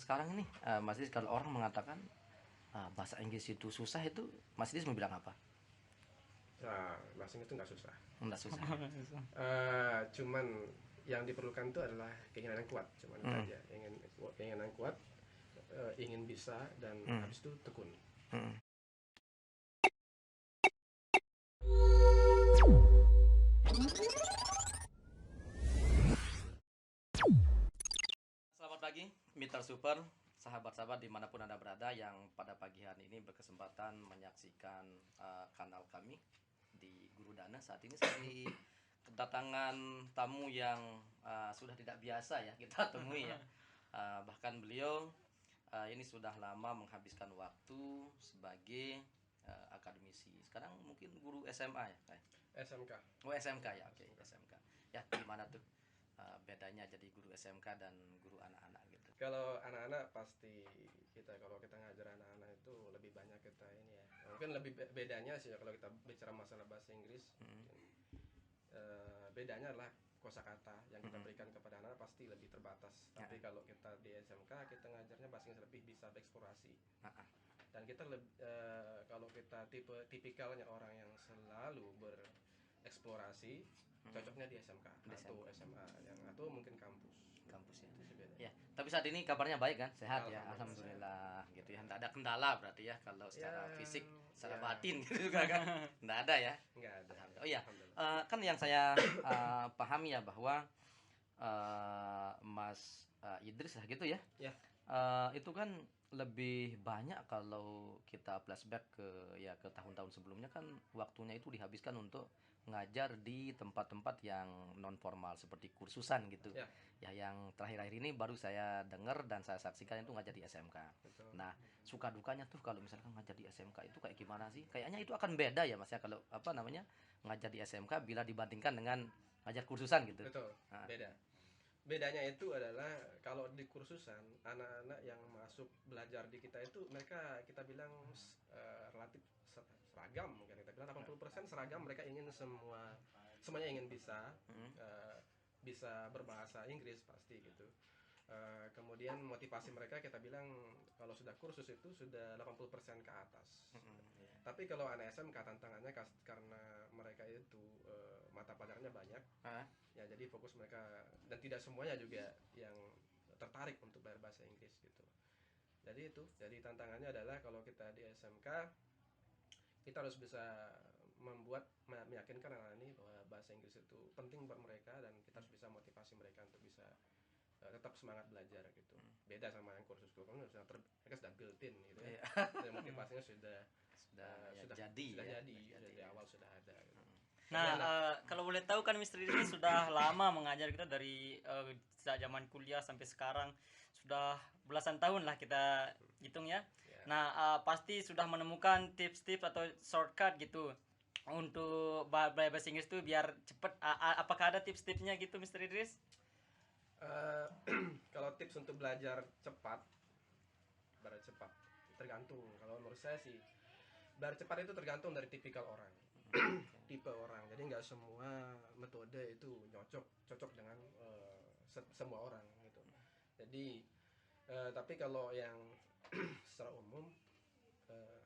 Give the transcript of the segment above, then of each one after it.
sekarang ini, Mas Dis, kalau orang mengatakan bahasa Inggris itu susah, itu Mas Dis mau bilang apa? Nah, bahasa Inggris itu nggak susah. Enggak susah ya? Cuman yang diperlukan itu adalah keinginan yang kuat. Cuman itu Hmm, aja. Keinginan yang kuat, ingin bisa, dan hmm, habis itu tekun. hmm. Selamat pagi, Mitra Super, sahabat-sahabat dimanapun Anda berada yang pada pagi hari ini berkesempatan menyaksikan kanal kami di Guru Dana. Saat ini saya kedatangan tamu yang sudah tidak biasa ya kita temui ya. Bahkan beliau ini sudah lama menghabiskan waktu sebagai akademisi. Sekarang mungkin guru SMA ya, kayak. SMK. Oh, SMK ya, oke, SMK. SMK. Ya, gimana tuh bedanya jadi guru SMK dan guru anak-anak gitu? Kalau anak-anak pasti kalau kita ngajar anak-anak itu lebih banyak kita ini ya. Mungkin lebih bedanya sih ya, kalau kita bicara masalah bahasa Inggris, Hmm, mungkin bedanya adalah kosakata yang kita hmm, berikan kepada anak pasti lebih terbatas. ya, Tapi kalau kita di SMK, kita ngajarnya bahasa Inggris lebih bisa bereksplorasi. ah, ah, Dan kita kalau kita tipikalnya orang yang selalu bereksplorasi, hmm, cocoknya di SMK di atau SMK SMA atau mungkin kampus. kampus ya. Itu sih bedanya. Ya, tapi saat ini kabarnya baik kan? Sehat ya, Alhamdulillah sehat. alhamdulillah gitu ya. Alhamdulillah. Tidak ada kendala berarti ya kalau Ya, secara fisik, secara ya, batin gitu juga kan? Tidak ada ya. nggak ada ya. Alhamdulillah. Oh iya, Alhamdulillah. kan yang saya pahami ya bahwa Mas Idris lah gitu ya. Ya, Itu kan lebih banyak kalau kita flashback ke ya ke tahun-tahun sebelumnya kan waktunya itu dihabiskan untuk ngajar di tempat-tempat yang non formal seperti kursusan gitu. ya, Ya yang terakhir-akhir ini baru saya dengar dan saya saksikan itu ngajar di SMK. betul. Nah, suka dukanya tuh kalau misalkan ngajar di SMK itu kayak gimana sih? Kayaknya itu akan beda ya Mas ya kalau apa namanya ngajar di SMK bila dibandingkan dengan ngajar kursusan gitu. Betul. Nah, Beda. Bedanya itu adalah kalau di kursusan, anak-anak yang masuk belajar di kita itu mereka kita bilang relatif seragam, mungkin kita bilang 80% seragam. Mereka ingin semuanya ingin bisa, mm, eh, bisa berbahasa Inggris pasti gitu. Kemudian motivasi mereka kita bilang kalau sudah kursus itu sudah 80% ke atas. iya. Tapi kalau anak SMK tantangannya karena mereka itu mata pelajarannya banyak, Ah, ya jadi fokus mereka, dan tidak semuanya juga yang tertarik untuk belajar bahasa Inggris gitu. Jadi tantangannya adalah kalau kita di SMK, kita harus bisa meyakinkan anak ini bahwa bahasa Inggris itu penting buat mereka, dan kita harus bisa motivasi mereka untuk bisa tetap semangat belajar gitu. Beda sama yang kursus kan mereka sudah built in gitu ya. iya. Dan motivasinya sudah Sudah ya sudah jadi sudah ya, jadi, sudah sudah jadi dari ya. awal sudah ada gitu. Mm. Tapi Nah, anak kalau boleh tahu kan Misteri ini sudah lama mengajar kita dari sejak zaman kuliah sampai sekarang. Sudah belasan tahun lah kita hitung ya. ya, Nah, pasti sudah menemukan tips-tips atau shortcut gitu untuk belajar bahasa Inggris itu biar cepet. Apakah ada tips-tipsnya gitu, Mr. Idris? eh, kalau tips untuk belajar cepat tergantung. Kalau menurut saya sih belajar cepat itu tergantung dari tipikal orang. Tipe orang. Jadi nggak semua metode itu cocok dengan semua orang gitu. Jadi tapi kalau yang secara umum, eh,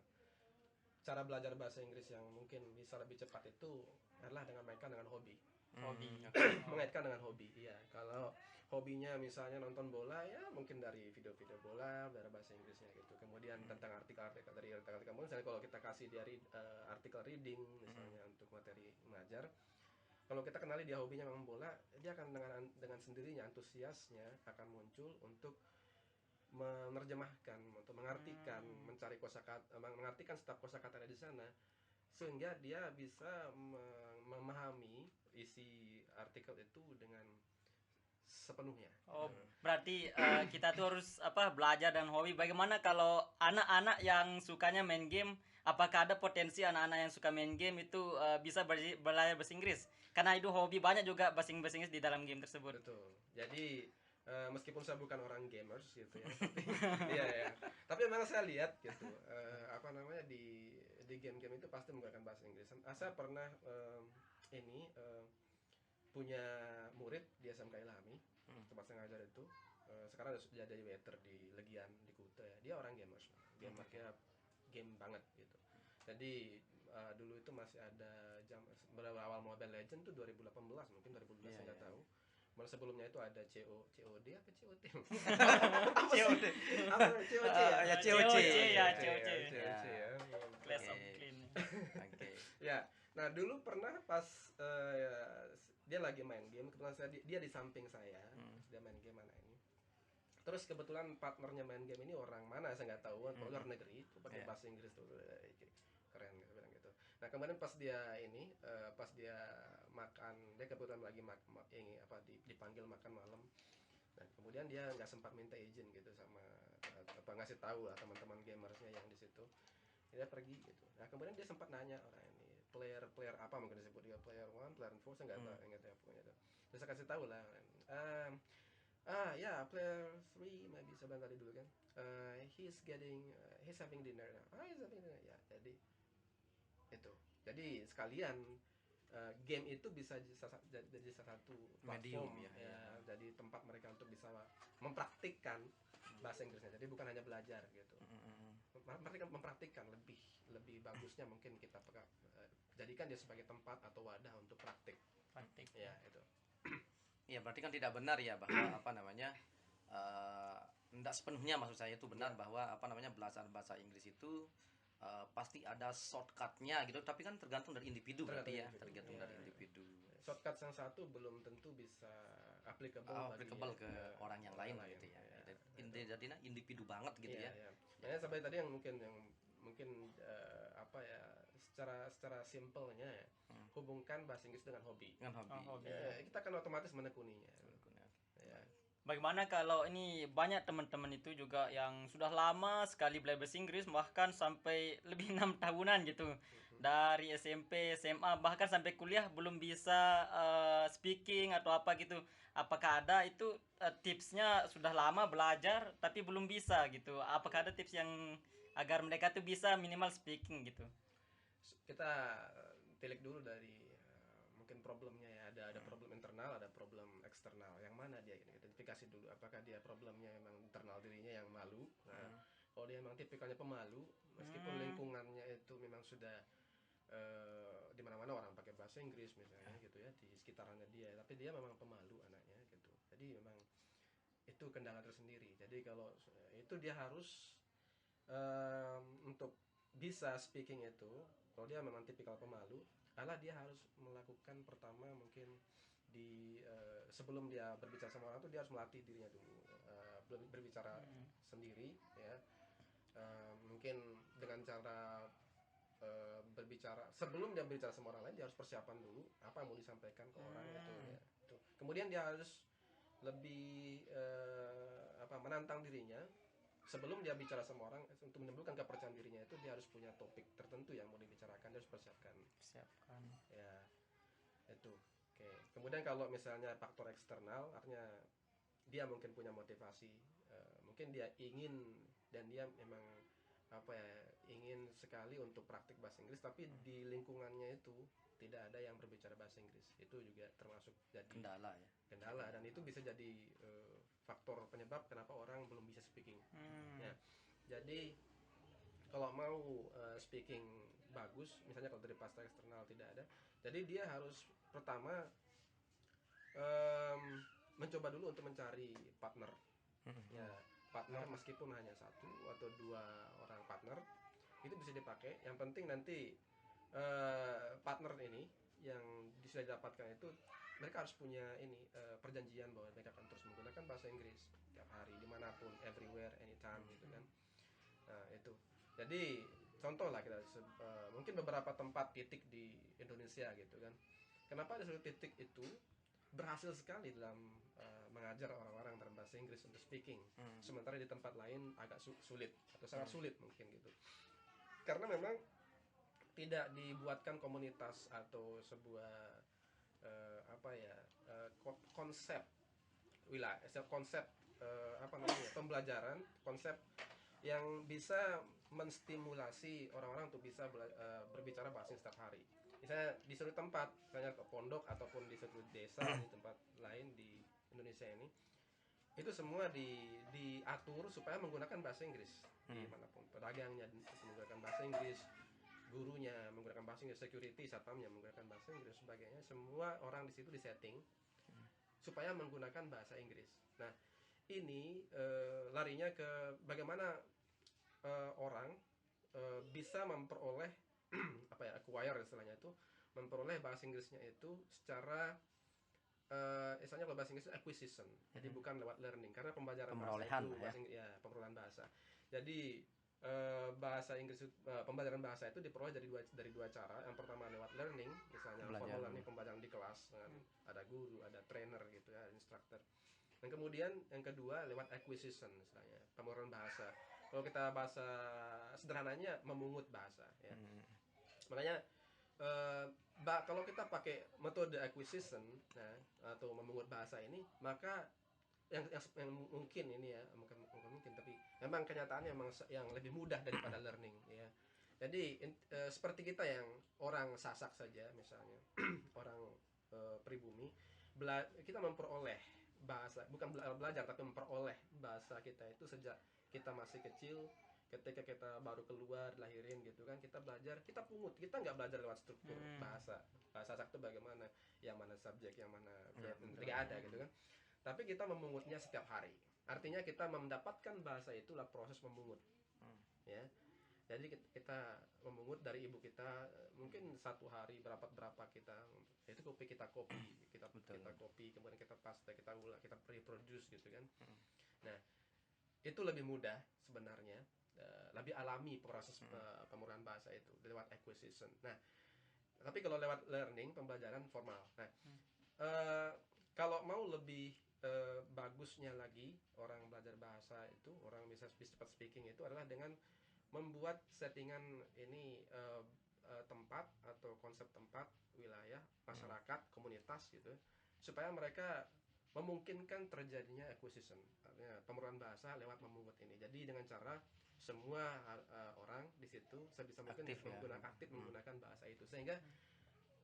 cara belajar bahasa Inggris yang mungkin bisa lebih cepat itu adalah dengan mainkan dengan hobi. Hobi. Oke. Mengaitkan dengan hobi, iya. Kalau hobinya misalnya nonton bola, ya mungkin dari video-video bola belajar bahasa Inggrisnya gitu. Kemudian tentang artikel-artikel, dari artikel-artikel, misalnya kalau kita kasih dari artikel reading misalnya untuk materi mengajar, kalau kita kenali dia hobinya memang bola, dia akan dengan sendirinya antusiasnya akan muncul untuk menerjemahkan, untuk mengartikan, mencari kosakata, mengartikan setiap kosakata di sana, sehingga dia bisa memahami isi artikel itu dengan sepenuhnya. Oh, Gitu. berarti kita tuh harus belajar dan hobi. Bagaimana kalau anak-anak yang sukanya main game? Apakah ada potensi anak-anak yang suka main game itu bisa belajar bahasa Inggris? Karena itu hobi banyak juga bahasa Inggris di dalam game tersebut. Betul. Jadi meskipun saya bukan orang gamers gitu ya, tapi iya ya. Tapi memang saya lihat gitu, apa namanya di game-game itu pasti menggunakan bahasa Inggris. Saya pernah ini punya murid di SMK Ilhami, Hmm. tempat saya ngajar itu. Sekarang sudah jadi waiter di Legion Dian di Kuta ya, dia orang gamers, gamernya game banget gitu. Jadi dulu itu masih ada berawal Mobile Legend tuh 2018 mungkin 2012 saya nggak tahu. Malah sebelumnya itu ada COD apa COT? COD. Apa COC ya? Ya, COC COC. ya, COC COC. ya. Clash of Oke. Clan. Oke. Ya, nah dulu pernah pas dia lagi main game, kebetulan dia di samping saya, dia main game mana ini. Terus kebetulan partnernya main game ini orang mana saya nggak tahu, kan luar negeri, tuh pakai bahasa Inggris tuh, keren gitu bilang gitu. Nah kemudian pas dia pas dia makan, dia kebetulan lagi ini apa dipanggil makan malam. Dan kemudian dia nggak sempat minta izin gitu sama apa ngasih tahu lah teman-teman gamersnya yang di situ. Dia pergi gitu. Nah kemudian dia sempat nanya orang ini player apa mungkin disebut dia player 1, player 4 saya nggak tahu ingat ya pokoknya itu. Terus saya kasih tahu lah. Ya player 3 maybe sebentar tadi dulu kan. He's having dinner now. He's having dinner ya. Jadi itu. Jadi sekalian game itu bisa jadi salah satu Medium, platform ya. jadi tempat mereka untuk bisa mempraktikkan bahasa Inggrisnya. Jadi bukan hanya belajar gitu. Mereka mempraktikkan lebih bagusnya mungkin kita jadikan dia sebagai tempat atau wadah untuk praktik. Ya itu. Ya berarti kan tidak benar ya bahwa apa namanya tidak sepenuhnya maksud saya itu benar bahwa apa namanya belajar bahasa Inggris itu pasti ada shortcutnya gitu, tapi kan tergantung dari individu berarti ya, tergantung dari individu. Shortcut yang satu belum tentu bisa applicable ke orang yang lain gitu ya. Jadi individu banget gitu ya. Makanya sampai tadi yang mungkin apa ya secara simpelnya ya, hubungkan bahasa Inggris dengan hobi. Kita akan otomatis menekuninya. Ya. Bagaimana kalau ini banyak teman-teman itu juga yang sudah lama sekali belajar bahasa Inggris, bahkan sampai lebih 6 tahunan gitu. Dari SMP, SMA, bahkan sampai kuliah belum bisa speaking atau apa gitu. Apakah ada itu tipsnya, sudah lama belajar tapi belum bisa gitu. Apakah ada tips yang agar mereka tuh bisa minimal speaking gitu? Kita tilik dulu dari mungkin problemnya ya, ada problem internal, ada problem eksternal. Yang mana dia identifikasi dulu, apakah dia problemnya memang internal dirinya yang malu. Nah, kalau dia memang tipikalnya pemalu, meskipun lingkungannya itu memang sudah di mana-mana orang pakai bahasa Inggris misalnya gitu ya, di sekitarannya dia, tapi dia memang pemalu anaknya gitu. Jadi memang itu kendala tersendiri. Jadi kalau itu dia harus untuk bisa speaking itu, kalau dia memang tipikal pemalu, dia harus melakukan pertama mungkin sebelum dia berbicara sama orang tuh dia harus melatih dirinya dulu berbicara sendiri ya. Mungkin dengan cara berbicara sebelum dia berbicara sama orang lain, dia harus persiapan dulu apa yang mau disampaikan ke orang itu ya. Kemudian dia harus lebih menantang dirinya. Sebelum dia bicara sama orang, untuk menimbulkan kepercayaan dirinya itu dia harus punya topik tertentu yang mau dibicarakan, dia harus persiapkan. Ya, itu. Oke. Kemudian kalau misalnya faktor eksternal, artinya dia mungkin punya motivasi, mungkin dia ingin dan dia memang ingin sekali untuk praktik bahasa Inggris, tapi di lingkungannya itu tidak ada yang berbicara bahasa Inggris. Itu juga termasuk jadi kendala dan itu bisa jadi faktor penyebab kenapa orang belum bisa speaking. Ya. Jadi kalau mau speaking bagus, misalnya kalau dari faktor eksternal tidak ada, jadi dia harus pertama mencoba dulu untuk mencari partner. Ya, partner meskipun hanya 1 atau 2 orang partner itu bisa dipakai. Yang penting nanti partner ini yang sudah didapatkan itu mereka harus punya perjanjian bahwa mereka akan terus menggunakan bahasa Inggris tiap hari dimanapun, everywhere, anytime gitu kan. Nah itu. Jadi contoh lah kita mungkin beberapa tempat titik di Indonesia gitu kan. Kenapa ada suatu titik itu berhasil sekali dalam mengajar orang-orang dalam bahasa Inggris untuk speaking, sementara di tempat lain agak sulit atau sangat sulit mungkin gitu. Karena memang tidak dibuatkan komunitas atau sebuah konsep pembelajaran, konsep yang bisa menstimulasi orang-orang untuk bisa berbicara bahasa setiap hari. Misalnya di suatu tempat, misalnya ke pondok ataupun di suatu desa di tempat lain di Indonesia ini, itu semua diatur supaya menggunakan bahasa Inggris dimanapun. Pedagangnya menggunakan bahasa Inggris, gurunya menggunakan bahasa Inggris, security satpamnya menggunakan bahasa Inggris, sebagainya. Semua orang di situ disetting supaya menggunakan bahasa Inggris. Nah, ini larinya ke bagaimana orang bisa memperoleh apa ya, acquire istilahnya itu, memperoleh bahasa Inggrisnya itu secara istilahnya kalau bahasa Inggris itu acquisition. Jadi bukan lewat learning, karena pembelajaran bahasa Pemerolehan itu lah ya. bahasa Inggris, ya, pemerolehan bahasa. Jadi bahasa Inggris pembelajaran bahasa itu diperoleh dari dua cara. Yang pertama lewat learning, misalnya formal learning, pembelajaran di kelas dengan ada guru, ada trainer gitu ya, instructor. Dan kemudian yang kedua lewat acquisition, misalnya pemerolehan bahasa. Kalau kita bahasa sederhananya memungut bahasa ya. Makanya kalau kita pakai metode acquisition, nah, atau memungut bahasa ini, maka yang mungkin ini ya, mungkin tapi memang kenyataannya memang yang lebih mudah daripada learning ya. Jadi seperti kita yang orang Sasak saja misalnya, orang pribumi, kita memperoleh bahasa, bukan belajar tapi memperoleh bahasa kita itu sejak kita masih kecil. Ketika kita baru keluar lahirin gitu kan, kita belajar, kita pungut, kita nggak belajar lewat struktur bahasa Sasak itu bagaimana, yang mana subjek, yang mana verb, nggak ada gitu kan. Tapi kita memungutnya setiap hari. Artinya kita mendapatkan bahasa itulah proses memungut ya. Jadi kita memungut dari ibu kita, mungkin satu hari berapa kita, itu kita copy, kita copy, kemudian kita paste, kita ulang, kita reproduce gitu kan. Nah, itu lebih mudah sebenarnya, lebih alami proses pemurnian bahasa itu lewat acquisition. Nah, tapi kalau lewat learning, pembelajaran formal. Nah, kalau mau lebih bagusnya lagi orang belajar bahasa itu, orang bisa cepat speaking itu adalah dengan membuat settingan ini, tempat atau konsep tempat, wilayah, masyarakat, komunitas gitu, supaya mereka memungkinkan terjadinya acquisition, artinya pemurnian bahasa lewat memungut ini. Jadi dengan cara semua orang di situ sebisa mungkin aktif menggunakan bahasa itu, sehingga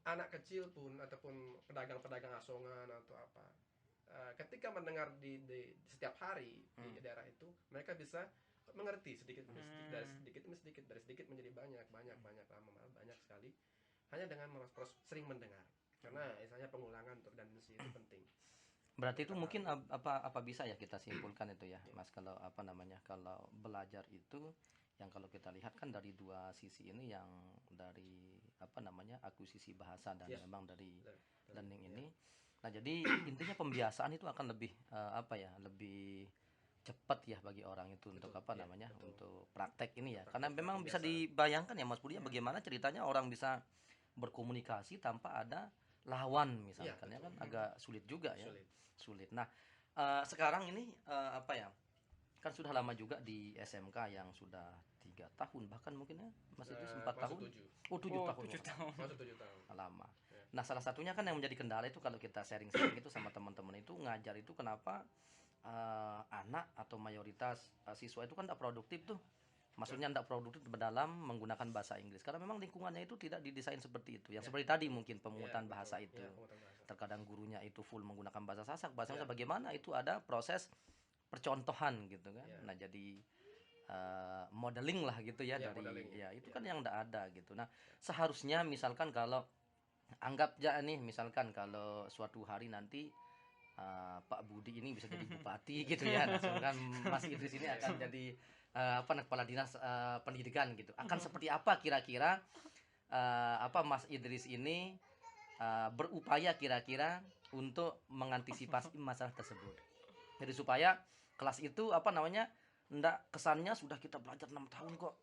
anak kecil pun ataupun pedagang-pedagang asongan atau apa, ketika mendengar di setiap hari di daerah itu, mereka bisa mengerti sedikit demi sedikit, dari sedikit menjadi banyak lama banyak sekali, hanya dengan sering mendengar. Karena misalnya pengulangan untuk redundancy itu penting. Berarti itu mungkin apa bisa ya kita simpulkan itu ya, Mas, kalau apa namanya, kalau belajar itu yang kalau kita lihat kan dari dua sisi ini, yang dari apa namanya, akuisisi bahasa dan memang dari learning ini. Nah, jadi intinya pembiasaan itu akan lebih apa ya, lebih cepat ya bagi orang itu untuk apa namanya, untuk praktek ini ya. Karena memang bisa dibayangkan ya Mas Budi, bagaimana ceritanya orang bisa berkomunikasi tanpa ada lawan misalkan ya kan, agak sulit juga ya. Sulit. Nah, sekarang ini apa ya, kan sudah lama juga di SMK yang sudah 3 tahun bahkan mungkin ya, Mas Idris 4 tahun. 7 tahun. Masuk 7 tahun. Lama. Nah, salah satunya kan yang menjadi kendala itu kalau kita sharing-sharing itu sama teman-teman itu, ngajar itu kenapa anak atau mayoritas siswa itu kan tidak produktif tuh. Maksudnya tidak produktif dalam menggunakan bahasa Inggris karena memang lingkungannya itu tidak didesain seperti itu. Yang seperti tadi mungkin pemungutan bahasa itu. Terkadang gurunya itu full menggunakan bahasa Sasak, bahasa bagaimana itu ada proses percontohan gitu kan. Nah, jadi modeling lah gitu ya, dari ya itu kan yang tidak ada gitu. Nah, seharusnya misalkan kalau anggap aja nih, misalkan kalau suatu hari nanti Pak Budi ini bisa jadi bupati gitu ya, nah, kan Mas Idris ini akan jadi kepala dinas pendidikan gitu. Akan seperti apa kira-kira Mas Idris ini berupaya kira-kira untuk mengantisipasi masalah tersebut. Jadi supaya kelas itu apa namanya, ndak kesannya sudah kita belajar 6 tahun kok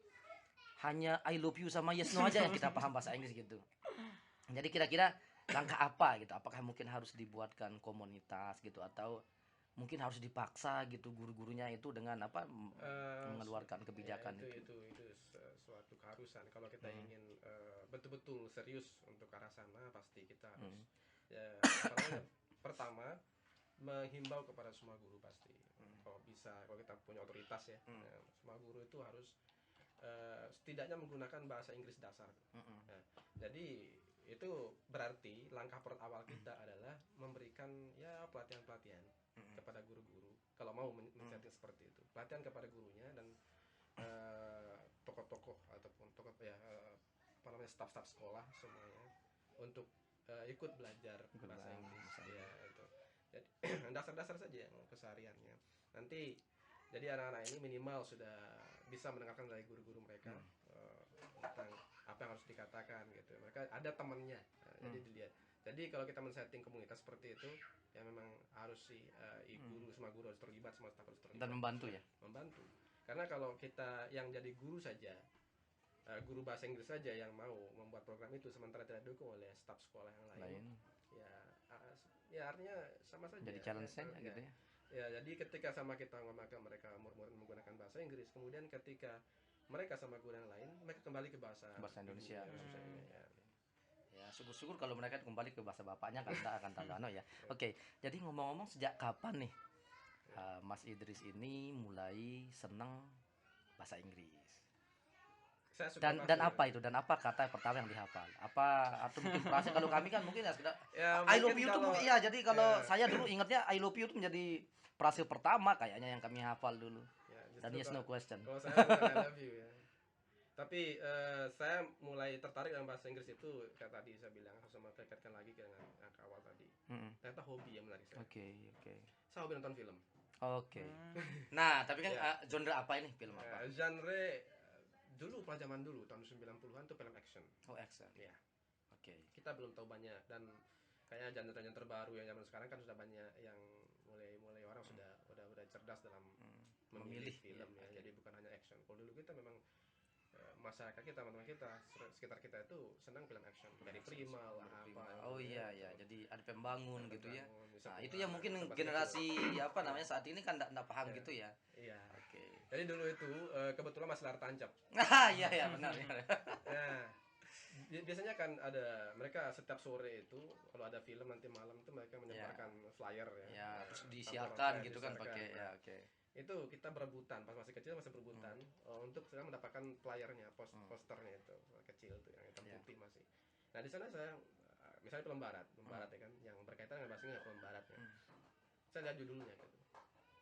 hanya I love you sama yes no aja yang kita paham bahasa Inggris gitu. Jadi kira-kira langkah apa gitu? Apakah mungkin harus dibuatkan komunitas gitu, atau mungkin harus dipaksa gitu guru-gurunya itu dengan apa mengeluarkan kebijakan ya, itu suatu keharusan. Kalau kita ingin betul-betul serius untuk arah sana, pasti kita harus ya, pertama menghimbau kepada semua guru pasti. Kalau bisa, kalau kita punya otoritas ya, semua guru itu harus setidaknya menggunakan bahasa Inggris dasar. Nah, jadi itu berarti langkah awal kita adalah memberikan ya pelatihan-pelatihan kepada guru-guru kalau mau men-setting seperti itu, pelatihan kepada gurunya dan tokoh-tokoh ataupun tokoh ya apa namanya staf-staf sekolah semuanya untuk ikut belajar bahasa Inggris ya itu. Jadi dasar-dasar saja yang kesehariannya. Nanti jadi anak-anak ini minimal sudah bisa mendengarkan dari guru-guru mereka tentang apa yang harus dikatakan gitu. Mereka ada temannya. Jadi dilihat. Jadi kalau kita men-setting komunitas seperti itu ya memang harus guru semua guru harus terlibat, semua staf harus terlibat dan membantu ya. Membantu. Karena kalau kita yang jadi guru saja guru bahasa Inggris saja yang mau membuat program itu sementara tidak didukung oleh staf sekolah yang lain. Ya artinya sama saja. Jadi challenge saja gitu ya. Ya, jadi ketika sama kita mereka menggunakan bahasa Inggris, kemudian ketika mereka sama guru yang lain, mereka kembali ke bahasa Indonesia. Ya. Ya, syukur-syukur kalau mereka kembali ke bahasa bapaknya kan akan tambah ya. Oke, jadi ngomong-ngomong sejak kapan nih Mas Idris ini mulai senang bahasa Inggris? Dan apa itu? Dan apa kata pertama yang dihafal? Apa atau mungkin frase kalau kami kan mungkin ya sekedar I love you tuh iya, jadi kalau saya dulu ingatnya I love you itu menjadi frase pertama kayaknya yang kami hafal dulu. Dan yes no question. Kalau saya bukan I love you ya. Tapi saya mulai tertarik dengan bahasa Inggris itu kayak tadi saya bilang harus mengkaitkan lagi dengan angka awal tadi. Ternyata hobi yang menarik saya. Oke. Saya hobi nonton film. Oke. Nah, tapi kan genre apa ini film apa? Genre dulu pada zaman dulu tahun 90-an tuh film action. Oh, action. Ya. Oke. Kita belum tahu banyak dan kayaknya genre-genre terbaru yang zaman sekarang kan sudah banyak yang mulai orang sudah cerdas dalam memilih film ya. Jadi bukan hanya action. Kalau dulu kita memang masyarakat kita, teman-teman kita, sekitar kita itu senang film action dari Prima lah apa. Oh iya, jadi ada pembangun gitu ya. Nah, itu yang mungkin generasi apa namanya saat ini kan enggak paham gitu ya. Iya. Oke. Jadi dulu itu kebetulan Mas Lar Tancap. Iya benar. Nah, biasanya kan ada mereka setiap sore itu kalau ada film nanti malam itu mereka menyebarkan flyer ya. Ya, terus disiarkan gitu kan pakai ya, oke. Itu kita berebutan pas masih kecil masih berebutan untuk saya mendapatkan flyernya posternya itu kecil tuh yang hitam putih masih. Nah di sana saya misalnya film barat ya kan yang berkaitan dengan bahasa Inggris film barat ya. Saya lihat judulnya gitu.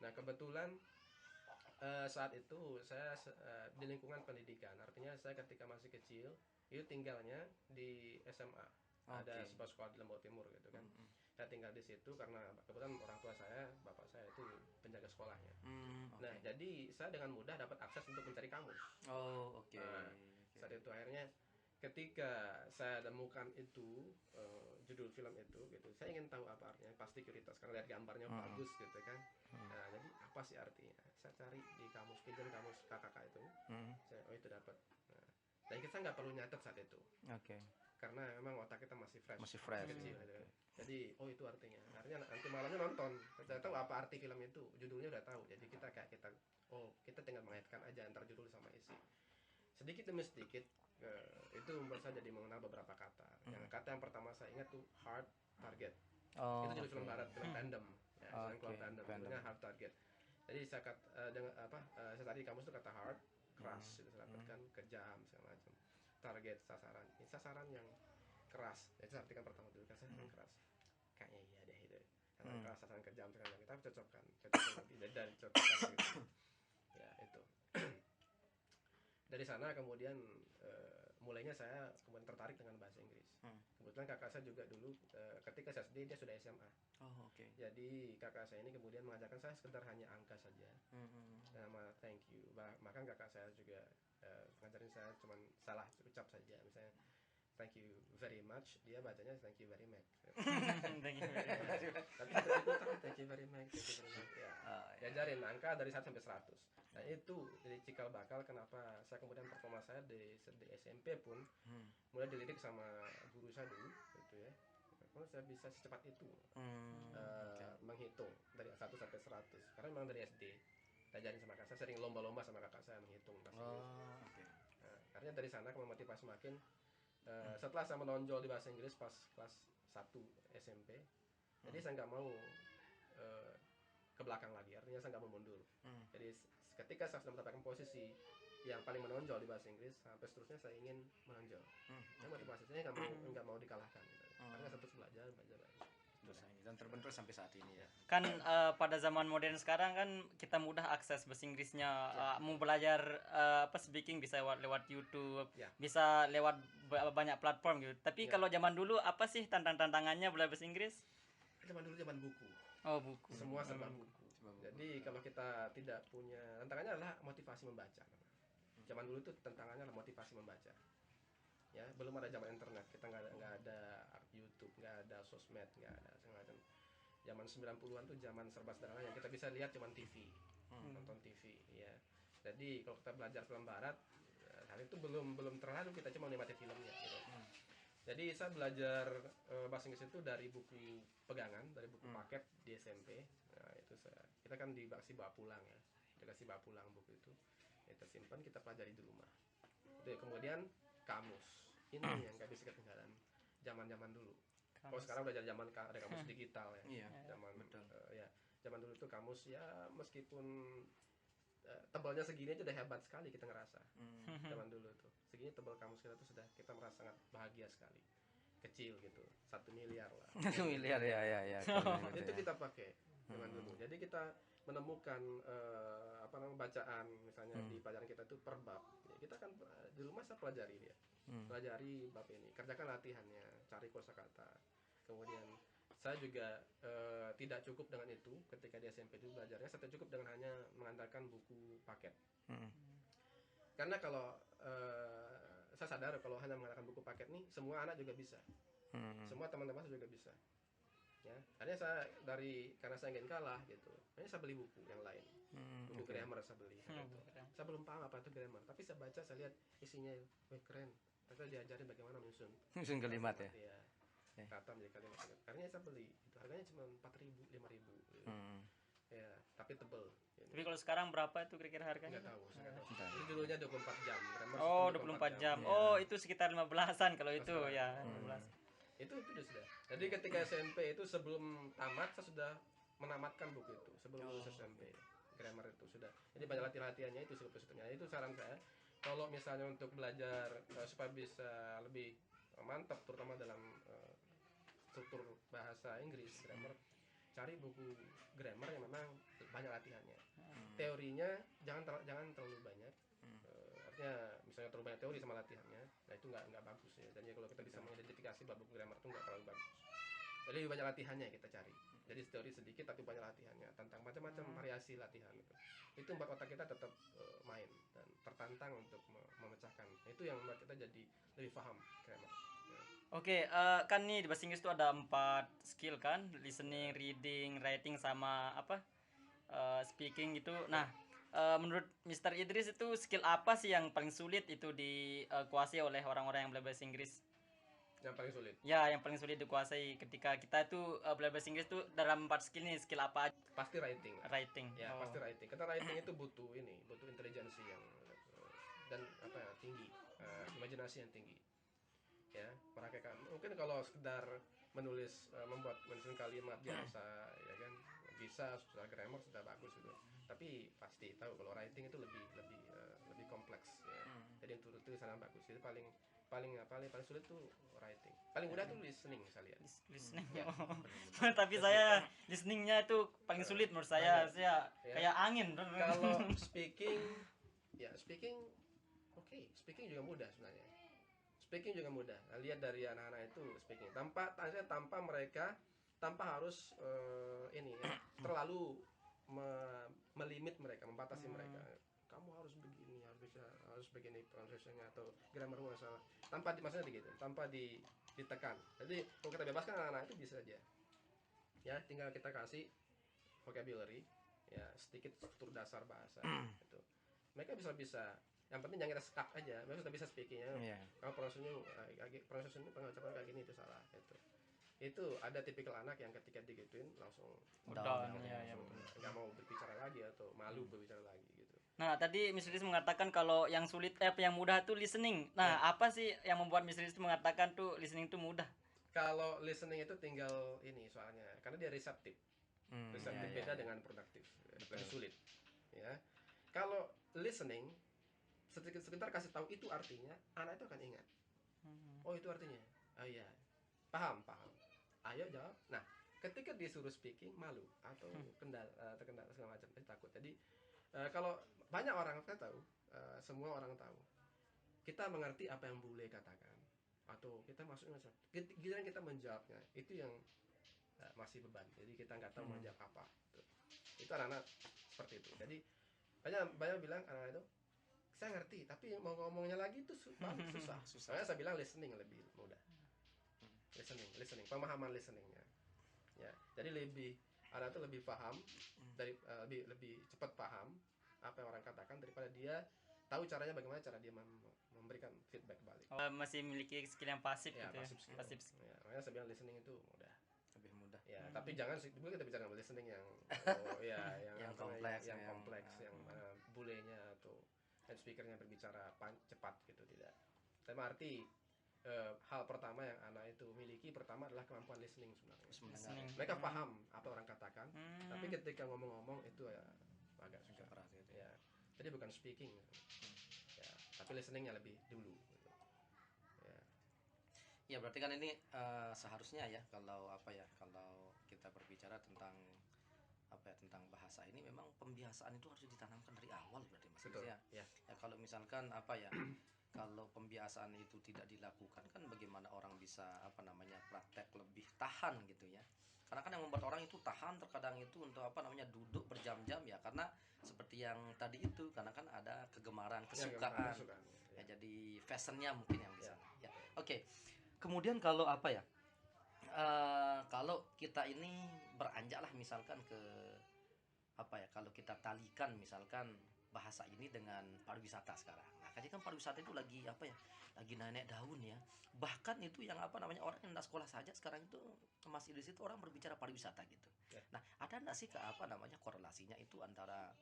Nah kebetulan saat itu saya di lingkungan pendidikan, artinya saya ketika masih kecil itu tinggalnya di SMA. Ada sebuah sekolah di Lombok Timur gitu kan. Saya tinggal di situ karena kebetulan orang tua saya, bapak saya itu penjaga sekolahnya. Nah, jadi saya dengan mudah dapat akses untuk mencari kamus. Oh, oke. Saat itu akhirnya ketika saya temukan itu judul film itu gitu, saya ingin tahu apa artinya, pasti curious karena lihat gambarnya bagus gitu kan. Nah, jadi apa sih artinya? Saya cari di kamus, pinjam kamus kakak itu. Saya itu dapat. Nah, dan kita nggak perlu nyatet saat itu. Oke. Karena memang otak kita masih fresh kecil gitu. Jadi itu artinya nanti malamnya nonton saya tahu apa arti film itu, judulnya udah tahu, jadi kita kita tinggal mengaitkan aja antar judul sama isi sedikit demi sedikit. Itu membuat saya jadi mengenal beberapa kata. Yang kata yang pertama saya ingat tuh hard target. Itu judul film barat, film Tandem ya, film Tandem judulnya hard target. Jadi saya saya tadi kamu tuh kata hard, keras itu saya dapatkan, kejam segala macam. Target sasaran, ini sasaran yang keras. Itu artikan pertama dulu kan sasaran keras. Kayaknya iya deh itu. Sasaran keras, sasaran kejam segala macam. Kita cocokkan lebih beda dicocokkan gitu. Ya itu. Dari sana kemudian mulainya saya kemudian tertarik dengan bahasa Inggris. Kebetulan kakak saya juga dulu ketika saya SD dia sudah SMA. Oh, oke. Jadi kakak saya ini kemudian mengajarkan saya sekedar hanya angka saja. Nama thank you. Bahkan kakak saya juga ngajarin saya cuman salah ucap saja, misalnya thank you very much, dia bacanya thank you very much. Thank you very much. Tapi thank you very much ya. Diajarin angka dari 1 sampai 100. Nah itu jadi cikal bakal kenapa saya kemudian performa saya di SMP pun mulai dilirik sama guru saya dulu gitu ya. Kalau saya bisa secepat itu menghitung dari 1 sampai 100 karena memang dari SD diajarin sama kakak saya, sering lomba-lomba sama kakak saya menghitung bahasa Inggris. Nah, karena dari sana aku memotivasi semakin setelah saya menonjol di bahasa Inggris pas kelas 1 SMP. Jadi saya nggak mau ke belakang lagi, artinya saya nggak mau mundur. Jadi ketika saya sudah mendapatkan posisi yang paling menonjol di bahasa Inggris, sampai seterusnya saya ingin menonjol. Ya, motivasi saya nggak mau dikalahkan gitu. Karena saya terus belajar. Terus ini dan terbentuk sampai saat ini ya. Kan pada zaman modern sekarang kan kita mudah akses bahasa Inggrisnya. Mau belajar speaking bisa lewat YouTube, Ya. bisa lewat banyak platform gitu. Tapi Ya. kalau zaman dulu apa sih tantangannya belajar bahasa Inggris? Zaman dulu zaman buku. Oh, buku. Semua serba buku. Jadi kalau kita tidak punya, tantangannya adalah motivasi membaca. Zaman dulu itu tantangannya adalah motivasi membaca. Ya, belum ada zaman internet, kita nggak ada YouTube, nggak ada sosmed, nggak ada segala macam. Zaman 90-an tuh zaman serba sederhana yang kita bisa lihat cuman TV, nonton TV, ya. Jadi kalau kita belajar film barat, hal itu belum terlalu, kita cuma menikmati filmnya gitu. Jadi saya belajar bahasa Inggris itu dari buku pegangan, dari buku paket di SMP. Nah, itu kita kan dikasih bawa pulang ya, dikasih bawa pulang buku itu, kita simpan, kita pelajari di rumah. Kemudian kamus, ini yang nggak bisa ketinggalan zaman dulu. Kalau sekarang udah jadi zaman ada kamus digital ya. Iya, Zaman betul. ya, zaman dulu itu kamus ya meskipun tebalnya segini aja udah hebat sekali kita ngerasa. Zaman dulu tuh segini tebal kamus kita tuh sudah kita merasa sangat bahagia sekali. Kecil gitu, 1 miliar lah. 1 miliar ya. Itu kita pakai zaman dulu. Jadi kita menemukan bacaan misalnya di pelajaran kita itu per bab. Ya, kita kan di rumah saya pelajari dia. Pelajari bab ini, kerjakan latihannya, cari kosakata. Kemudian saya juga tidak cukup dengan itu ketika di SMP itu belajarnya, saya tidak cukup dengan hanya mengandalkan buku paket. Karena kalau saya sadar kalau hanya mengandalkan buku paket nih, semua anak juga bisa. Semua teman-teman saya juga bisa. Ya, akhirnya karena saya ingin kalah gitu, akhirnya saya beli buku yang lain, buku grammar saya beli. Gitu. Saya belum paham apa itu grammar, tapi saya baca, saya lihat isinya, wih keren. Ternyata diajarin bagaimana menyusun kalimat ya. Iya. Kata menjadi kalimat. Akhirnya saya beli. Itu harganya cuma 4.000, 5.000. Gitu. Ya, tapi tebel. Gitu. Tapi kalau sekarang berapa itu kira-kira harganya? Enggak tahu, saya nggak tahu. Itu dulunya 24 jam. Grammar Oh, 24 24 jam. Ya. Oh, itu sekitar 15-an kalau itu Sekarang. ya, 15. Itu sudah. Jadi ketika SMP itu sebelum tamat saya sudah menamatkan buku itu sebelum lulus SMP. Grammar itu sudah. Jadi banyak latihan-latihannya itu sebetulnya. Itu saran saya. Kalau misalnya untuk belajar supaya bisa lebih mantap terutama dalam struktur bahasa Inggris grammar, cari buku grammar yang memang banyak latihannya. Teorinya jangan terlalu banyak. Artinya misalnya terlalu banyak teori sama latihannya, nah itu nggak bagus ya. Dan ya kalau kita bisa mengidentifikasi bab buku grammar itu nggak terlalu bagus. Jadi lebih banyak latihannya kita cari. Jadi teori sedikit tapi banyak latihannya tentang macam-macam variasi latihan itu. Itu membuat otak kita tetap main dan tertantang untuk memecahkan. Itu yang membuat kita jadi lebih paham grammar. Ya. Oke, kan nih di bahasa Inggris itu ada 4 skill kan, listening, reading, writing sama speaking gitu. Nah, menurut Mr. Idris itu skill apa sih yang paling sulit itu dikuasai oleh orang-orang yang belajar bahasa Inggris? Yang paling sulit. Ya, yang paling sulit dikuasai ketika kita itu belajar bahasa Inggris itu dalam 4 skill nih, skill apa aja? Pasti writing. Writing. Ya, pasti writing. Karena writing itu butuh intelijensi yang dan tinggi, imajinasi yang tinggi. Ya, merasakan. Mungkin kalau sekedar membuat menyusun kalimat biasa, ya kan, bisa sudah grammar sudah bagus gitu. Tapi pasti tahu kalau writing itu lebih kompleks ya. Jadi untuk tulisan yang bagus itu paling sulit tuh writing. Paling mudah tuh listening saya lihat. Listening. Ya, Tapi saya listeningnya itu paling sulit menurut saya. Saya Ya. kayak angin. Kalau speaking oke, speaking juga mudah sebenarnya. Speaking juga mudah. Nah, lihat dari anak-anak itu speaking tanpa mereka harus terlalu melimit mereka, membatasi mereka. Kamu harus begini, harus begini pronunciation-nya atau grammar-nya salah. Maksudnya begitu, tanpa ditekan. Jadi kalau kita bebaskan anak-anak itu bisa aja. Ya, tinggal kita kasih vocabulary, ya sedikit struktur dasar bahasa gitu. Mereka bisa. Yang penting jangan kita stuck aja. Mereka sudah bisa speaking ya. Kalau pronunciation pengucapan kayak gini itu salah gitu. Itu ada tipikal anak yang ketika digituin langsung Down, nggak mau berbicara lagi atau malu berbicara lagi gitu. Nah, tadi Mr. Idris mengatakan kalau yang sulit yang mudah tuh listening. Nah, apa sih yang membuat Mr. Idris mengatakan tuh listening itu mudah? Kalau listening itu tinggal ini soalnya karena dia reseptif. Reseptif beda dengan produktif. Lebih sulit. Ya. Kalau listening sebentar kasih tahu itu artinya, anak itu akan ingat. Hmm. Oh itu artinya. Oh iya. Paham. Ayo jawab. Nah, ketika disuruh speaking malu atau terkendala segala macam, takut. Jadi kalau banyak orang kita tahu, semua orang tahu. Kita mengerti apa yang bule katakan atau kita masuk giliran kita menjawabnya itu yang masih beban. Jadi kita nggak tahu mau jawab apa. Itu anak-anak seperti itu. Jadi banyak bilang anak itu saya ngerti tapi mau ngomongnya lagi itu susah. Makanya saya bilang listening lebih mudah. Listening, pemahaman listeningnya. Ya, jadi anak itu lebih paham dari lebih cepat paham apa yang orang katakan daripada dia tahu caranya bagaimana cara dia memberikan feedback balik. Masih memiliki skill yang pasif Ya, gitu. pasif skill. Pasif skill. Ya, makanya saya bilang listening itu mudah. Lebih mudah. Ya, tapi jangan sih dulu kita bicara listening yang Yang apa namanya, kompleks, yang yang- kompleks, yang bulenya atau head speakernya berbicara cepat gitu, tidak. Tapi arti hal pertama yang anak itu miliki pertama adalah kemampuan listening sebenarnya. Listening. Mereka paham apa orang katakan, Hmm. tapi ketika ngomong-ngomong itu ya agak susah. Keras gitu. Ya, jadi bukan speaking, ya, tapi listeningnya lebih dulu. Gitu. Ya, Ya berarti kan ini seharusnya ya kalau kalau kita berbicara tentang tentang bahasa ini memang pembiasaan itu harus ditanamkan dari awal berarti Mas betul. Riz, ya. Ya, Ya kalau misalkan kalau pembiasaan itu tidak dilakukan kan bagaimana orang bisa praktek lebih tahan gitu ya. Karena kan yang membuat orang itu tahan terkadang itu untuk duduk berjam-jam ya karena seperti yang tadi itu karena kan ada kegemaran, kesukaan. kesukaan. Ya jadi fashionnya mungkin yang bisa. Ya. Oke. Kemudian kalau kalau kita ini beranjak lah misalkan ke kalau kita talikan misalkan bahasa ini dengan pariwisata sekarang. Nah, kan pariwisata itu lagi lagi naik daun ya. Bahkan itu yang orang yang tidak sekolah saja sekarang itu masih di situ orang berbicara pariwisata gitu. Ya. Nah, ada nggak sih korelasinya itu antara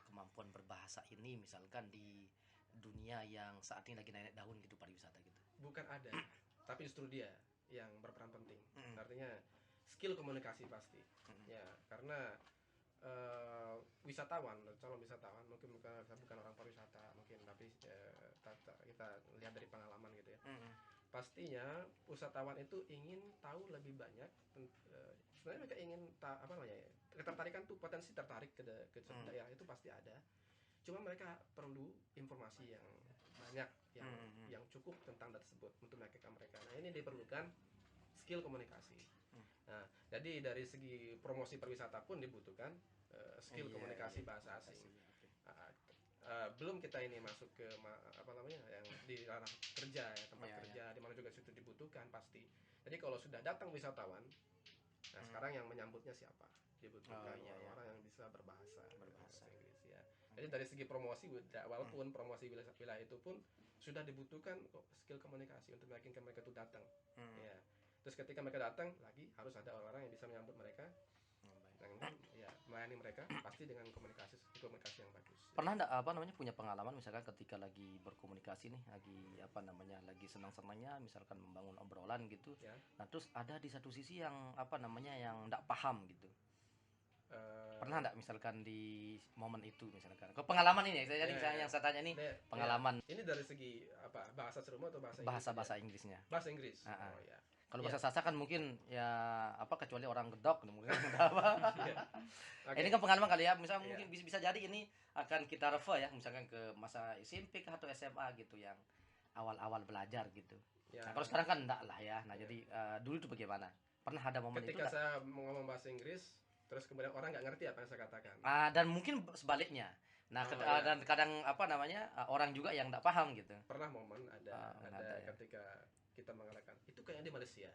kemampuan berbahasa ini misalkan di dunia yang saat ini lagi naik daun gitu pariwisata gitu. Bukan ada, tapi justru dia yang berperan penting. Mm. Artinya skill komunikasi pasti. Ya, karena calon wisatawan mungkin bukan orang pariwisata mungkin, tapi kita lihat dari pengalaman gitu ya. Pastinya wisatawan itu ingin tahu lebih banyak. Sebenarnya mereka ingin ketertarikan tuh, potensi tertarik ke daerah itu pasti ada. Cuma mereka perlu informasi yang banyak, yang cukup tentang tersebut untuk mereka. Nah, ini diperlukan skill komunikasi. Nah, jadi dari segi promosi pariwisata pun dibutuhkan skill komunikasi bahasa asing. Belum kita ini masuk ke yang di ranah kerja ya, tempat kerja di mana juga situ dibutuhkan pasti. Jadi kalau sudah datang wisatawan, nah sekarang yang menyambutnya siapa? Dibutuhkan orang-orang yang bisa berbahasa Inggris ya. Jadi dari segi promosi, walaupun promosi wilayah itu pun sudah dibutuhkan skill komunikasi untuk meyakinkan mereka itu datang. Ya. Terus ketika mereka datang lagi harus ada orang-orang yang bisa menyambut mereka. Dan melayani mereka pasti dengan komunikasi yang bagus. Pernah enggak punya pengalaman misalkan ketika lagi berkomunikasi nih, lagi senang-senangnya misalkan membangun obrolan gitu. Ya. Nah, terus ada di satu sisi yang yang enggak paham gitu. Pernah enggak misalkan di momen itu misalkan. Ke pengalaman ini jadi yang saya tanya ini pengalaman. Ini dari segi bahasa serumah atau bahasa Inggris? Bahasa Inggrisnya. Bahasa Inggris. Oh ya. Kalau bahasa Sasak kan mungkin kecuali orang gedok mungkin apa. Okay. Ini kan pengalaman kali ya, misalnya mungkin bisa jadi ini akan kita refer ya, misalkan ke masa SMP atau SMA gitu yang awal-awal belajar gitu. Ya. Nah, kalau sekarang kan enggak lah ya. Nah, jadi dulu itu bagaimana? Pernah ada momen ketika itu? Saya mau ngomong bahasa Inggris, terus kemudian orang nggak ngerti apa yang saya katakan. Dan mungkin sebaliknya. Nah, dan kadang orang juga yang enggak paham gitu. Pernah momen ada ketika kita mengatakan itu kayaknya di Malaysia.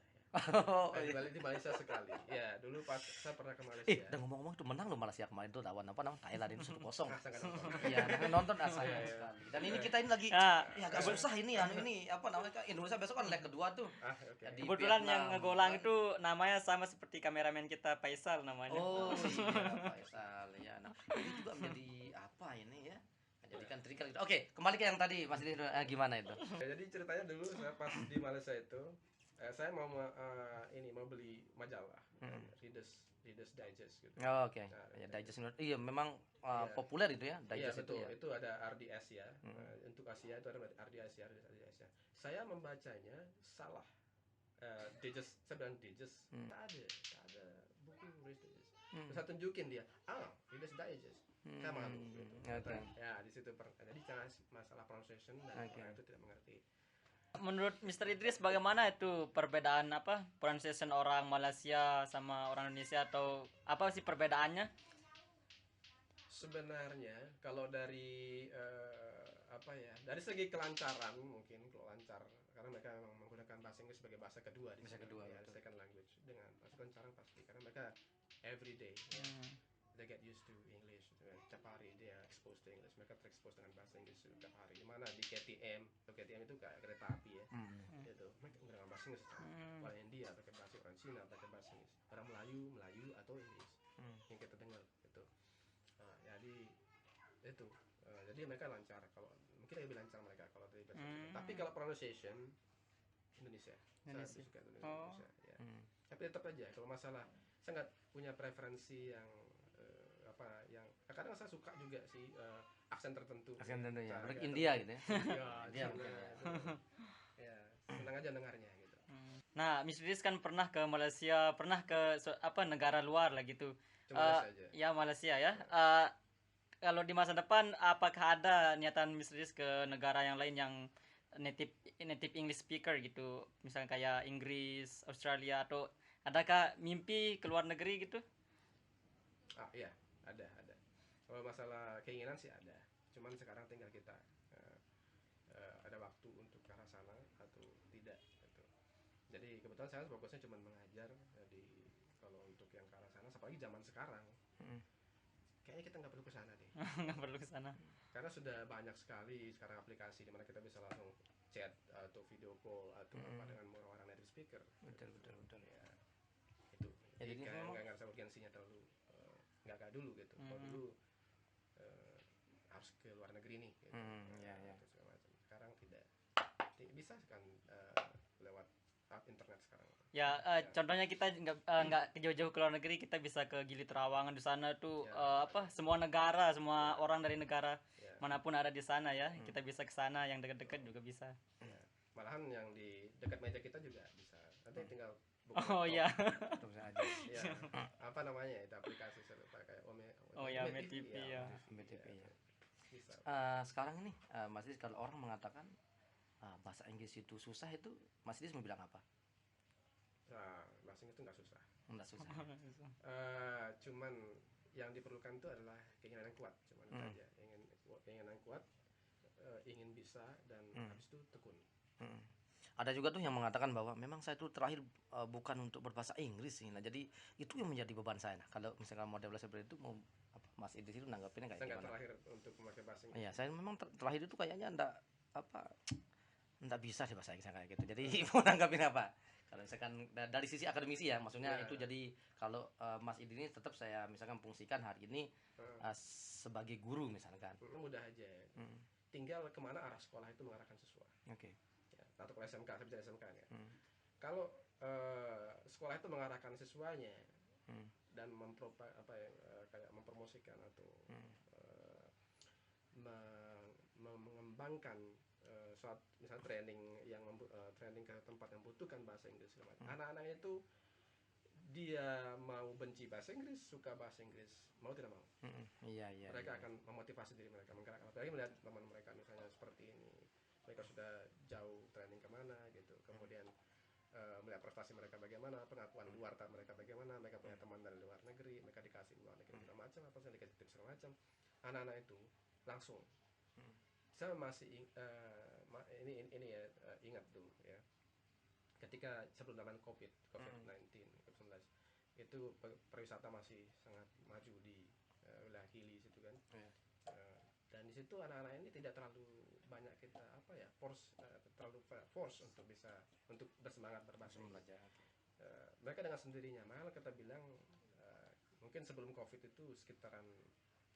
Oh, di Malaysia sekali. Ya, dulu pas saya pernah ke Malaysia. Dan ngomong-ngomong itu menang loh Malaysia kemarin tuh lawan Thailand itu 1-0. Sangat nonton. Iya, nonton sekali. Dan ini kita ini lagi agak susah ini Indonesia besok kan leg kedua tuh. Okay. Di Kebetulan Vietnam. yang ngegolang itu namanya sama seperti kameramen kita Faisal namanya. Oh iya Faisal ya. Nah, ini juga menjadi ini ya? Menjadikan trigger gitu. Oke, kembali ke yang tadi Mas Didi, gimana itu? Ya, jadi ceritanya dulu saya pas di Malaysia itu Saya mau ini mau beli majalah, Readers Digest gitu. Oh, oke. Nah, Ya, digest menurut iya memang Iya. populer itu ya, Iya digest itu betul, ya. itu ada RDS ya. Untuk Asia itu ada RDS ya, RDS ya. Saya membacanya salah. Digest, saya bilang Digest, tak ada buku Readers Digest. Terus saya tunjukin dia, Readers Digest. Saya malu gitu. Oke. Ya di situ jadi jangan masalah pronunciation dan Oke. orang itu tidak mengerti. Menurut Mr. Idris bagaimana itu perbedaan apa pronunciation orang Malaysia sama orang Indonesia atau apa sih perbedaannya? Sebenarnya kalau dari dari segi kelancaran mungkin kalau lancar karena mereka memang menggunakan bahasa Inggris sebagai bahasa kedua di Bahasa sana, kedua, ya, betul. second language dengan bahasa kelancaran pasti karena mereka everyday ya, they get used to English setiap hari dia exposed to English, mereka terekspos dengan bahasa Inggris setiap hari. Di mana di KTM, KTM itu kayak kereta api ya, itu mereka menggunakan bahasa Inggris. Orang India pakai bahasa, orang Cina pakai bahasa Inggris, orang Melayu atau Inggris yang kita dengar gitu. Nah, jadi itu jadi mereka lancar, kalau mungkin lebih lancar mereka kalau dari bahasa Cina. Tapi kalau pronunciation Indonesia. Saya lebih suka Indonesia ya. Tapi tetap aja kalau masalah saya nggak punya preferensi yang yang kadang saya suka juga sih aksen tertentu. Aksen tentu ya. Nah, Berarti kayak India gitu ya. Iya, India Cina, mungkin. itu. Ya, senang aja dengarnya gitu. Nah, Miss Idris kan pernah ke Malaysia, pernah ke negara luar lah gitu. Cuma saja. Ya Malaysia ya. Kalau di masa depan apakah ada niatan Miss Idris ke negara yang lain yang native English speaker gitu, misalnya kayak Inggris, Australia, atau adakah mimpi ke luar negeri gitu? Iya, ada. Kalau masalah keinginan sih ada. Cuman sekarang tinggal kita ada waktu untuk ke arah sana atau tidak gitu. Jadi kebetulan saya fokusnya cuma mengajar. Jadi kalau untuk yang ke arah sana, apalagi zaman sekarang, kayaknya kita nggak perlu ke sana deh. Nggak perlu ke sana. Karena sudah banyak sekali sekarang aplikasi di mana kita bisa langsung chat atau video call atau apa dengan orang-orang native speaker. Betul. Ya, itu. Ya, Jadi jadi kayak memang- nggak ngerasa urgensinya terlalu nggak kayak dulu gitu. Kalau dulu harus ke luar negeri nih gitu. Ya. Atau segala macam. Sekarang tidak. Bisa kan lewat internet sekarang. Ya, contohnya kita nggak jauh-jauh ke luar negeri, kita bisa ke Gili Trawangan. Di sana tuh semua negara, semua orang dari negara manapun ada di sana ya. Kita bisa ke sana, yang dekat-dekat juga bisa. Ya. Malahan yang di dekat meja kita juga bisa. Nanti tinggal Oh iya. Terus aja. Ya, apa namanya itu aplikasi saya lupa kayak Ome TV ya. BTP ya. Bisa. Sekarang ini Mas Idris kalau orang mengatakan bahasa Inggris itu susah, itu Mas Idris mau bilang apa? Nah, bahasa Inggris itu nggak susah. Enggak susah. Cuman yang diperlukan itu adalah keinginan yang kuat, cuman itu aja. Keinginan yang kuat, ingin bisa dan habis itu tekun. Ada juga tuh yang mengatakan bahwa memang saya itu terakhir bukan untuk berbahasa Inggris sih. Nah, jadi itu yang menjadi beban saya. Nah, kalau misalkan model seperti itu mau Mas Idris itu nanggapinnya kayak Saya nggak gimana? terakhir untuk memakai bahasa Inggris. Iya, saya memang terakhir itu kayaknya enggak bisa sih bahasa Inggris kayak gitu. Jadi mau nanggapin apa? Kalau misalkan dari sisi akademisi ya, maksudnya itu jadi kalau Mas Idris ini tetap saya misalkan fungsikan hari ini sebagai guru misalkan. Mudah aja. Tinggal kemana arah sekolah itu mengarahkan siswa. Oke. Ya, atau kalau SMK, saya bicara SMK ya. Kalau sekolah itu mengarahkan siswanya dan kayak mempromosikan atau mengembangkan suatu misalnya training ke tempat yang membutuhkan bahasa Inggris. Anak-anak itu dia mau benci bahasa Inggris, suka bahasa Inggris, mau tidak mau. Iya. Mereka akan memotivasi diri mereka, menggerakkan. Apalagi melihat teman mereka misalnya seperti ini, mereka sudah jauh training kemana gitu, kemudian melihat prestasi mereka bagaimana, pengakuan luar mereka bagaimana, mereka punya teman dari luar negeri, mereka dikasih luar negeri segala macam, apa sih dikasih tips segala macam. Anak-anak itu langsung. Saya masih ini ya ingat dulu ya. Ketika sebelum zaman COVID-19 itu pariwisata masih sangat maju di wilayah Hili situ kan. Dan di situ anak-anak ini tidak terlalu banyak kita terlalu force untuk bersemangat berbahasa Inggris. Mereka dengan sendirinya, malah kita bilang mungkin sebelum COVID itu sekitaran,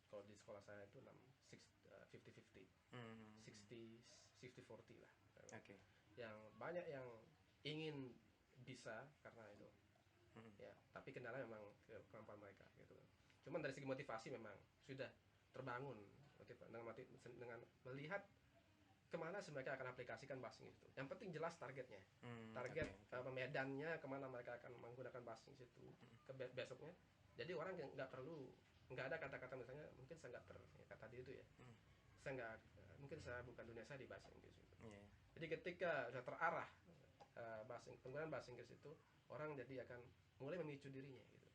kalau di sekolah saya itu 50-50 60-40 lah. Oke. Yang banyak yang ingin bisa karena itu. Hmm. Ya, tapi kendala memang kemampuan mereka gitu. Cuman dari segi motivasi memang sudah terbangun dengan melihat kemana sih mereka akan aplikasikan bahasa Inggris itu. Yang penting jelas targetnya. Target medannya kemana mereka akan menggunakan bahasa Inggris itu ke besoknya. Jadi orang yang nggak ada kata-kata misalnya mungkin saya nggak kata tadi itu ya. Saya nggak mungkin saya bukan dunia saya di bahasa Inggris itu. Yeah. Jadi ketika sudah terarah penggunaan bahasa Inggris itu, orang jadi akan mulai memicu dirinya gitu.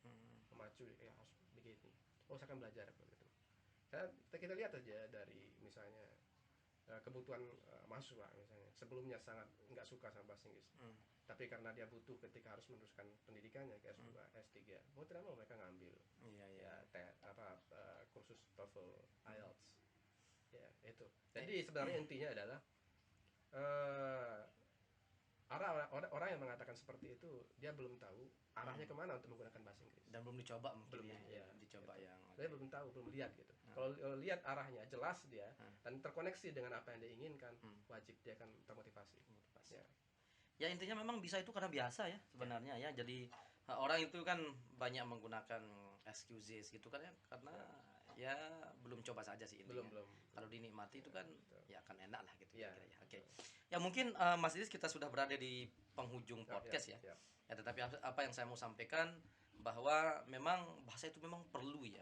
Memacu ya harus begini. Oh, saya akan belajar gitu. Kita lihat aja dari misalnya kebutuhan mahasiswa misalnya sebelumnya sangat nggak suka sama bahasa Inggris, tapi karena dia butuh ketika harus meneruskan pendidikannya ke S2, S3, mau tidak mau mereka ngambil kursus TOEFL, IELTS, ya itu. Jadi sebenarnya intinya adalah orang yang mengatakan seperti itu dia belum tahu arahnya kemana untuk menggunakan bahasa Inggris Dan belum dicoba mungkin belum ya, dicoba gitu. yang Dia belum tahu, belum lihat gitu. Kalau lihat arahnya jelas dia dan terkoneksi dengan apa yang dia inginkan, wajib dia akan termotivasi. Ya intinya memang bisa itu karena biasa ya sebenarnya ya. Jadi orang itu kan banyak menggunakan excuses gitu kan ya, karena ya belum coba saja sih intinya. Belum. Kalau dinikmati itu kan ya akan enak lah gitu Ya, kira-kira ya. Oke. Ya mungkin Mas Idris, kita sudah berada di penghujung podcast ya. Ya tetapi apa yang saya mau sampaikan bahwa memang bahasa itu memang perlu ya.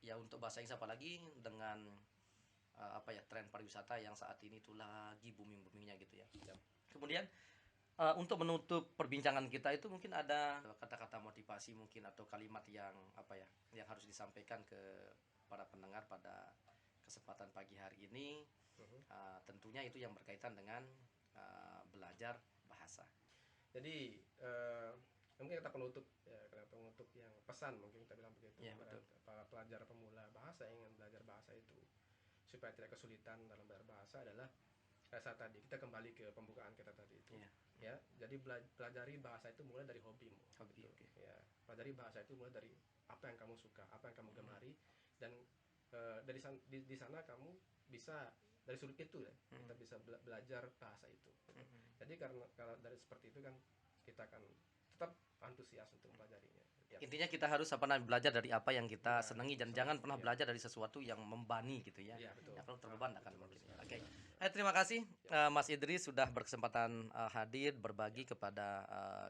Ya untuk bahasa Inggris apalagi dengan tren pariwisata yang saat ini tuh lagi boomingnya gitu ya. Kemudian untuk menutup perbincangan kita itu mungkin ada kata-kata motivasi mungkin atau kalimat yang yang harus disampaikan ke para pendengar pada kesempatan pagi hari ini. Tentunya itu yang berkaitan dengan belajar bahasa. Jadi mungkin kita penutup yang pesan mungkin kita bilang begitu kepada para pelajar pemula bahasa yang ingin belajar bahasa itu supaya tidak kesulitan dalam belajar bahasa adalah saat tadi kita kembali ke pembukaan kita tadi itu. Ya, jadi pelajari bahasa itu mulai dari hobimu. Ya, pelajari bahasa itu mulai dari apa yang kamu suka, apa yang kamu gemari, dan di sana kamu bisa dari sudut itu ya, kita bisa belajar bahasa itu. Jadi karena kalau dari seperti itu kan kita akan tetap antusias untuk mempelajarinya. Intinya kita harus belajar dari apa yang kita senangi dan jangan pernah belajar dari sesuatu yang membani gitu ya. Betul. Ya kalau terbeban akan mungkin. Oke. Terima kasih Mas Idris sudah berkesempatan hadir berbagi kepada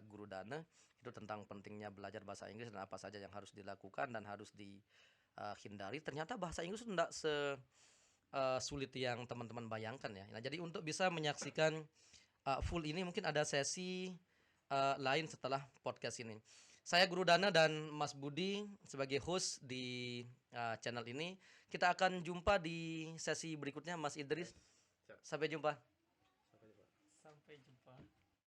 Guru Dana itu tentang pentingnya belajar bahasa Inggris dan apa saja yang harus dilakukan dan harus dihindari. Ternyata bahasa Inggris tidak sulit yang teman-teman bayangkan ya. Nah, jadi untuk bisa menyaksikan full ini mungkin ada sesi lain setelah podcast ini. Saya Guru Dana dan Mas Budi sebagai host di channel ini. Kita akan jumpa di sesi berikutnya Mas Idris. Sampai jumpa.